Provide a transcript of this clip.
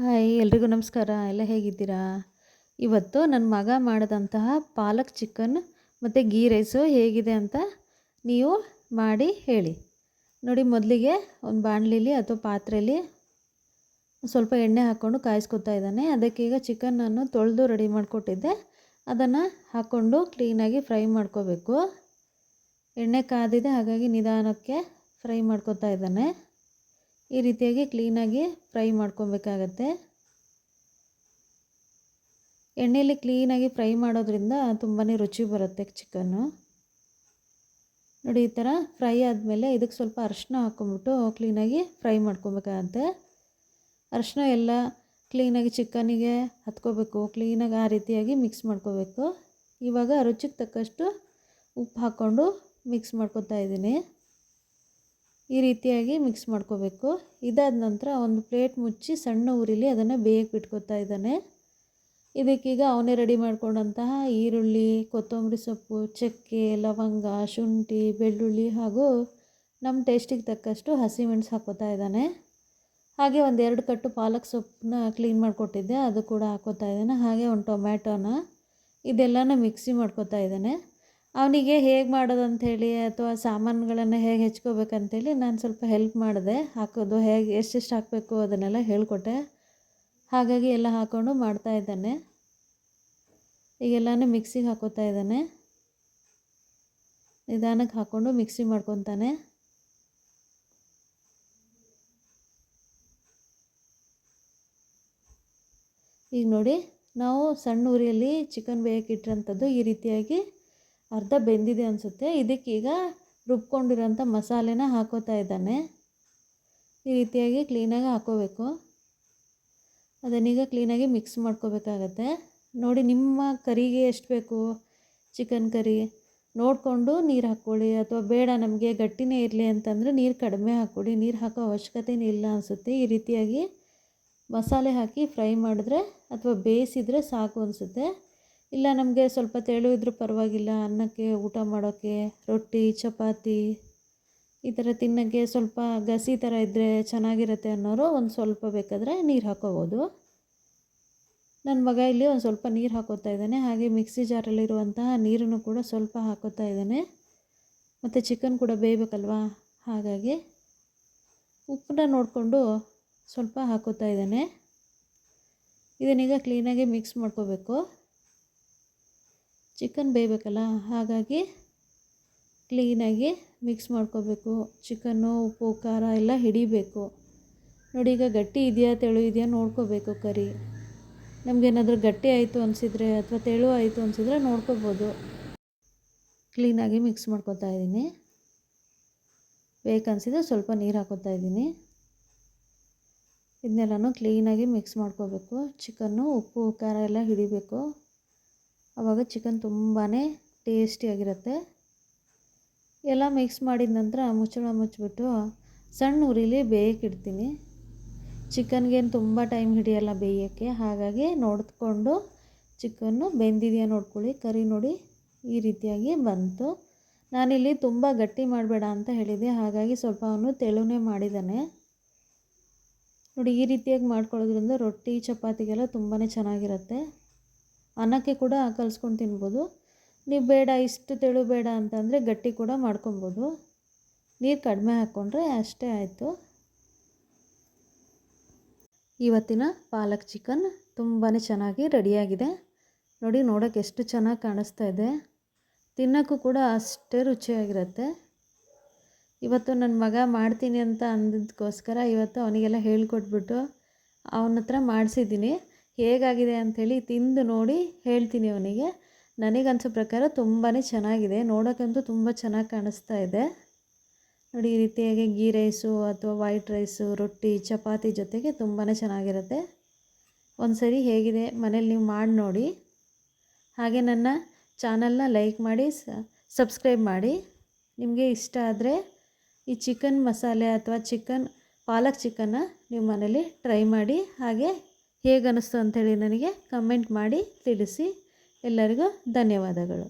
Hi ಎಲ್ರಿಗೂ ನಮಸ್ಕಾರ. ಎಲ್ಲ ಹೇಗಿದ್ದೀರಾ? ಇವತ್ತು ನನ್ನ ಮಗ ಮಾಡಿದಂತಹ ಪಾಲಕ್ ಚಿಕನ್ ಮತ್ತು ಗೀ ರೈಸು ಹೇಗಿದೆ ಅಂತ ನೀವು ಮಾಡಿ ಹೇಳಿ. ನೋಡಿ, ಮೊದಲಿಗೆ ಒಂದು ಬಾಣಲಿಲಿ ಅಥವಾ ಪಾತ್ರೆಯಲ್ಲಿ ಸ್ವಲ್ಪ ಎಣ್ಣೆ ಹಾಕ್ಕೊಂಡು ಕಾಯಿಸ್ಕೊತಾ ಇದ್ದಾನೆ. ಅದಕ್ಕೀಗ ಚಿಕನನ್ನು ತೊಳೆದು ರೆಡಿ ಮಾಡಿಕೊಟ್ಟಿದ್ದೆ, ಅದನ್ನು ಹಾಕ್ಕೊಂಡು ಕ್ಲೀನಾಗಿ ಫ್ರೈ ಮಾಡ್ಕೋಬೇಕು. ಎಣ್ಣೆ ಕಾದಿದೆ, ಹಾಗಾಗಿ ನಿಧಾನಕ್ಕೆ ಫ್ರೈ ಮಾಡ್ಕೊತಾ ಇದ್ದಾನೆ. ಈ ರೀತಿಯಾಗಿ ಕ್ಲೀನಾಗಿ ಫ್ರೈ ಮಾಡ್ಕೊಬೇಕಾಗತ್ತೆ. ಎಣ್ಣೆಯಲ್ಲಿ ಕ್ಲೀನಾಗಿ ಫ್ರೈ ಮಾಡೋದ್ರಿಂದ ತುಂಬಾ ರುಚಿ ಬರುತ್ತೆ ಚಿಕನ್ನು. ನೋಡಿ, ಈ ಥರ ಫ್ರೈ ಆದಮೇಲೆ ಇದಕ್ಕೆ ಸ್ವಲ್ಪ ಅರಿಶಿನ ಹಾಕ್ಕೊಂಬಿಟ್ಟು ಕ್ಲೀನಾಗಿ ಫ್ರೈ ಮಾಡ್ಕೊಬೇಕಾಗತ್ತೆ. ಅರಿಶಿನ ಎಲ್ಲ ಕ್ಲೀನಾಗಿ ಚಿಕನಿಗೆ ಹತ್ಕೋಬೇಕು, ಕ್ಲೀನಾಗಿ ಆ ರೀತಿಯಾಗಿ ಮಿಕ್ಸ್ ಮಾಡ್ಕೋಬೇಕು. ಇವಾಗ ರುಚಿಗೆ ತಕ್ಕಷ್ಟು ಉಪ್ಪು ಹಾಕ್ಕೊಂಡು ಮಿಕ್ಸ್ ಮಾಡ್ಕೊತಾ ಇದ್ದೀನಿ. ಈ ರೀತಿಯಾಗಿ ಮಿಕ್ಸ್ ಮಾಡ್ಕೋಬೇಕು. ಇದಾದ ನಂತರ ಒಂದು ಪ್ಲೇಟ್ ಮುಚ್ಚಿ ಸಣ್ಣ ಉರಿಲಿ ಅದನ್ನು ಬೇಯಕ್ಕೆ ಬಿಟ್ಕೊತಾ ಇದ್ದಾನೆ. ಇದಕ್ಕೀಗ ಅವನೇ ರೆಡಿ ಮಾಡ್ಕೊಂಡಂತಹ ಈರುಳ್ಳಿ, ಕೊತ್ತಂಬರಿ ಸೊಪ್ಪು, ಚಕ್ಕೆ, ಲವಂಗ, ಶುಂಠಿ, ಬೆಳ್ಳುಳ್ಳಿ ಹಾಗೂ ನಮ್ಮ ಟೇಸ್ಟಿಗೆ ತಕ್ಕಷ್ಟು ಹಸಿಮೆಣಸು ಹಾಕ್ಕೋತಾ ಇದ್ದಾನೆ. ಹಾಗೆ ಒಂದು 2 ಕಟ್ಟು ಪಾಲಕ್ ಸೊಪ್ಪನ್ನ ಕ್ಲೀನ್ ಮಾಡಿಕೊಟ್ಟಿದ್ದೆ, ಅದು ಕೂಡ ಹಾಕ್ಕೋತಾ ಇದ್ದಾನೆ. ಹಾಗೆ ಒಂದು ಟೊಮ್ಯಾಟೋನ, ಇದೆಲ್ಲನ ಮಿಕ್ಸಿ ಮಾಡ್ಕೋತಾ ಇದ್ದಾನೆ. ಅವನಿಗೆ ಹೇಗೆ ಮಾಡೋದಂಥೇಳಿ ಅಥವಾ ಸಾಮಾನುಗಳನ್ನು ಹೇಗೆ ಹೆಚ್ಕೋಬೇಕಂತೇಳಿ ನಾನು ಸ್ವಲ್ಪ ಹೆಲ್ಪ್ ಮಾಡಿದೆ. ಹಾಕೋದು ಹೇಗೆ ಎಷ್ಟೆಷ್ಟು ಹಾಕಬೇಕು ಅದನ್ನೆಲ್ಲ ಹೇಳಿಕೊಟ್ಟೆ. ಹಾಗಾಗಿ ಎಲ್ಲ ಹಾಕ್ಕೊಂಡು ಮಾಡ್ತಾ ಇದ್ದಾನೆ. ಈಗೆಲ್ಲನೂ ಮಿಕ್ಸಿಗೆ ಹಾಕ್ಕೋತಾ ಇದ್ದಾನೆ. ನಿಧಾನಕ್ಕೆ ಹಾಕ್ಕೊಂಡು ಮಿಕ್ಸಿ ಮಾಡ್ಕೊತಾನೆ. ಈಗ ನೋಡಿ, ನಾವು ಸಣ್ಣ ಉರಿಯಲ್ಲಿ ಚಿಕನ್ ಬೇಯಕ್ಕೆ ಇಟ್ಟಿರೋಂಥದ್ದು ಈ ರೀತಿಯಾಗಿ ಅರ್ಧ ಬೆಂದಿದೆ ಅನಿಸುತ್ತೆ. ಇದಕ್ಕೀಗ ರುಬ್ಕೊಂಡಿರೋಂಥ ಮಸಾಲೆನ ಹಾಕೋತಾ ಇದ್ದಾನೆ. ಈ ರೀತಿಯಾಗಿ ಕ್ಲೀನಾಗಿ ಹಾಕೋಬೇಕು. ಅದನ್ನೀಗ ಕ್ಲೀನಾಗಿ ಮಿಕ್ಸ್ ಮಾಡ್ಕೋಬೇಕಾಗತ್ತೆ. ನೋಡಿ, ನಿಮ್ಮ ಕರಿಗೆ ಎಷ್ಟು ಬೇಕು ಚಿಕನ್ ಕರಿ ನೋಡಿಕೊಂಡು ನೀರು ಹಾಕ್ಕೊಳ್ಳಿ, ಅಥವಾ ಬೇಡ ನಮಗೆ ಗಟ್ಟಿನೇ ಇರಲಿ ಅಂತಂದರೆ ನೀರು ಕಡಿಮೆ ಹಾಕ್ಕೊಡಿ. ನೀರು ಹಾಕೋ ಅವಶ್ಯಕತೆಯೇ ಇಲ್ಲ ಅನಿಸುತ್ತೆ. ಈ ರೀತಿಯಾಗಿ ಮಸಾಲೆ ಹಾಕಿ ಫ್ರೈ ಮಾಡಿದ್ರೆ ಅಥವಾ ಬೇಯಿಸಿದರೆ ಸಾಕು ಅನಿಸುತ್ತೆ. ಇಲ್ಲ ನಮಗೆ ಸ್ವಲ್ಪ ತೆಳು ಇದ್ರೂ ಪರವಾಗಿಲ್ಲ, ಅನ್ನಕ್ಕೆ, ಊಟ ಮಾಡೋಕ್ಕೆ, ರೊಟ್ಟಿ, ಚಪಾತಿ ಈ ಥರ ತಿನ್ನೋಕ್ಕೆ ಸ್ವಲ್ಪ ಗಸಿ ಥರ ಇದ್ದರೆ ಚೆನ್ನಾಗಿರುತ್ತೆ ಅನ್ನೋರು ಒಂದು ಸ್ವಲ್ಪ ಬೇಕಾದರೆ ನೀರು ಹಾಕ್ಕೋಬೋದು. ನನ್ನ ಮಗ ಇಲ್ಲಿ ಒಂದು ಸ್ವಲ್ಪ ನೀರು ಹಾಕ್ಕೋತಾ ಇದ್ದಾನೆ. ಹಾಗೆ ಮಿಕ್ಸಿ ಜಾರಲ್ಲಿರುವಂತಹ ನೀರನ್ನು ಕೂಡ ಸ್ವಲ್ಪ ಹಾಕ್ಕೋತಾ ಇದ್ದಾನೆ. ಮತ್ತು ಚಿಕನ್ ಕೂಡ ಬೇಯಬೇಕಲ್ವಾ, ಹಾಗಾಗಿ ಉಪ್ಪನ್ನ ನೋಡಿಕೊಂಡು ಸ್ವಲ್ಪ ಹಾಕ್ಕೋತಾ ಇದ್ದಾನೆ. ಇದನ್ನೀಗ ಕ್ಲೀನಾಗಿ ಮಿಕ್ಸ್ ಮಾಡ್ಕೋಬೇಕು. ಚಿಕನ್ ಬೇಯಬೇಕಲ್ಲ, ಹಾಗಾಗಿ ಕ್ಲೀನಾಗಿ ಮಿಕ್ಸ್ ಮಾಡ್ಕೋಬೇಕು. ಚಿಕನ್ನು ಉಪ್ಪು ಖಾರ ಎಲ್ಲ ಹಿಡಿಬೇಕು. ನೋಡಿ, ಈಗ ಗಟ್ಟಿ ಇದೆಯಾ ತೆಳು ಇದೆಯಾ ನೋಡ್ಕೋಬೇಕು ಕರಿ. ನಮಗೇನಾದರೂ ಗಟ್ಟಿ ಆಯಿತು ಅನಿಸಿದರೆ ಅಥವಾ ತೆಳು ಆಯಿತು ಅನಿಸಿದರೆ ನೋಡ್ಕೋಬೋದು. ಕ್ಲೀನಾಗಿ ಮಿಕ್ಸ್ ಮಾಡ್ಕೋತಾ ಇದ್ದೀನಿ. ಬೇಕನ್ಸಿದ್ರೆ ಸ್ವಲ್ಪ ನೀರು ಹಾಕೋತಾ ಇದ್ದೀನಿ. ಇದನ್ನೆಲ್ಲನೂ ಕ್ಲೀನಾಗಿ ಮಿಕ್ಸ್ ಮಾಡ್ಕೋಬೇಕು. ಚಿಕನ್ನು ಉಪ್ಪು ಖಾರ ಎಲ್ಲ ಹಿಡಿಬೇಕು. ಆವಾಗ ಚಿಕನ್ ತುಂಬಾ ಟೇಸ್ಟಿಯಾಗಿರುತ್ತೆ. ಎಲ್ಲ ಮಿಕ್ಸ್ ಮಾಡಿದ ನಂತರ ಮುಚ್ಚಳ ಮುಚ್ಚಿಬಿಟ್ಟು ಸಣ್ಣ ಉರಿಲಿ ಬೇಯಕ್ಕೆ ಇಡ್ತೀನಿ. ಚಿಕನ್ಗೇನು ತುಂಬ ಟೈಮ್ ಹಿಡಿಯಲ್ಲ ಬೇಯೋಕ್ಕೆ, ಹಾಗಾಗಿ ನೋಡಿಕೊಂಡು ಚಿಕನ್ನು ಬೆಂದಿದೆಯಾ ನೋಡ್ಕೊಳ್ಳಿ. ಕರಿ ನೋಡಿ ಈ ರೀತಿಯಾಗಿ ಬಂತು. ನಾನಿಲ್ಲಿ ತುಂಬ ಗಟ್ಟಿ ಮಾಡಬೇಡ ಅಂತ ಹೇಳಿದ್ದೆ, ಹಾಗಾಗಿ ಸ್ವಲ್ಪ ಅವನು ತೆಳುನೇ ಮಾಡಿದ್ದಾನೆ. ನೋಡಿ, ಈ ರೀತಿಯಾಗಿ ಮಾಡ್ಕೊಳ್ಳೋದ್ರಿಂದ ರೊಟ್ಟಿ ಚಪಾತಿಗೆಲ್ಲ ತುಂಬಾ ಚೆನ್ನಾಗಿರುತ್ತೆ. ಅನ್ನಕ್ಕೆ ಕೂಡ ಕಲಿಸ್ಕೊಂಡು ತಿನ್ಬೋದು. ನೀವು ಬೇಡ ಇಷ್ಟು ತೆಳು ಬೇಡ ಅಂತಂದರೆ ಗಟ್ಟಿ ಕೂಡ ಮಾಡ್ಕೊಬೋದು. ನೀರು ಕಡಿಮೆ ಹಾಕ್ಕೊಂಡ್ರೆ ಅಷ್ಟೇ ಆಯಿತು. ಇವತ್ತಿನ ಪಾಲಕ್ ಚಿಕನ್ ತುಂಬಾ ಚೆನ್ನಾಗಿ ರೆಡಿಯಾಗಿದೆ. ನೋಡಿ, ನೋಡೋಕ್ಕೆ ಎಷ್ಟು ಚೆನ್ನಾಗಿ ಕಾಣಿಸ್ತಾ ಇದೆ. ತಿನ್ನೋಕ್ಕೂ ಕೂಡ ಅಷ್ಟೇ ರುಚಿಯಾಗಿರುತ್ತೆ. ಇವತ್ತು ನನ್ನ ಮಗ ಮಾಡ್ತೀನಿ ಅಂತ ಅಂದಿದ್ದಕ್ಕೋಸ್ಕರ ಇವತ್ತು ಅವನಿಗೆಲ್ಲ ಹೇಳ್ಕೊಟ್ಬಿಟ್ಟು ಅವನ ಹತ್ರ ಮಾಡಿಸಿದ್ದೀನಿ. ಹೇಗಾಗಿದೆ ಅಂಥೇಳಿ ತಿಂದು ನೋಡಿ ಹೇಳ್ತೀನಿ ಅವನಿಗೆ. ನನಗನ್ಸೋ ಪ್ರಕಾರ ತುಂಬಾ ಚೆನ್ನಾಗಿದೆ. ನೋಡೋಕ್ಕಂತೂ ತುಂಬ ಚೆನ್ನಾಗಿ ಕಾಣಿಸ್ತಾ ಇದೆ. ನೋಡಿ, ಈ ರೀತಿಯಾಗಿ ಗೀ ರೈಸು ಅಥವಾ ವೈಟ್ ರೈಸು, ರೊಟ್ಟಿ, ಚಪಾತಿ ಜೊತೆಗೆ ತುಂಬಾ ಚೆನ್ನಾಗಿರುತ್ತೆ. ಒಂದು ಸರಿ ಹೇಗಿದೆ ಮನೇಲಿ ನೀವು ಮಾಡಿ ನೋಡಿ. ಹಾಗೆ ನನ್ನ ಚಾನಲ್ನ ಲೈಕ್ ಮಾಡಿ, ಸಬ್ಸ್ಕ್ರೈಬ್ ಮಾಡಿ. ನಿಮಗೆ ಇಷ್ಟ ಆದರೆ ಈ ಚಿಕನ್ ಮಸಾಲೆ ಅಥವಾ ಪಾಲಕ್ ಚಿಕನ್ನ ನೀವು ಮನೇಲಿ ಟ್ರೈ ಮಾಡಿ. ಹಾಗೆ ಹೇಗೆ ಅನ್ನಿಸ್ತು ಅಂಥೇಳಿ ನನಗೆ ಕಮೆಂಟ್ ಮಾಡಿ ತಿಳಿಸಿ. ಎಲ್ಲರಿಗೂ ಧನ್ಯವಾದಗಳು.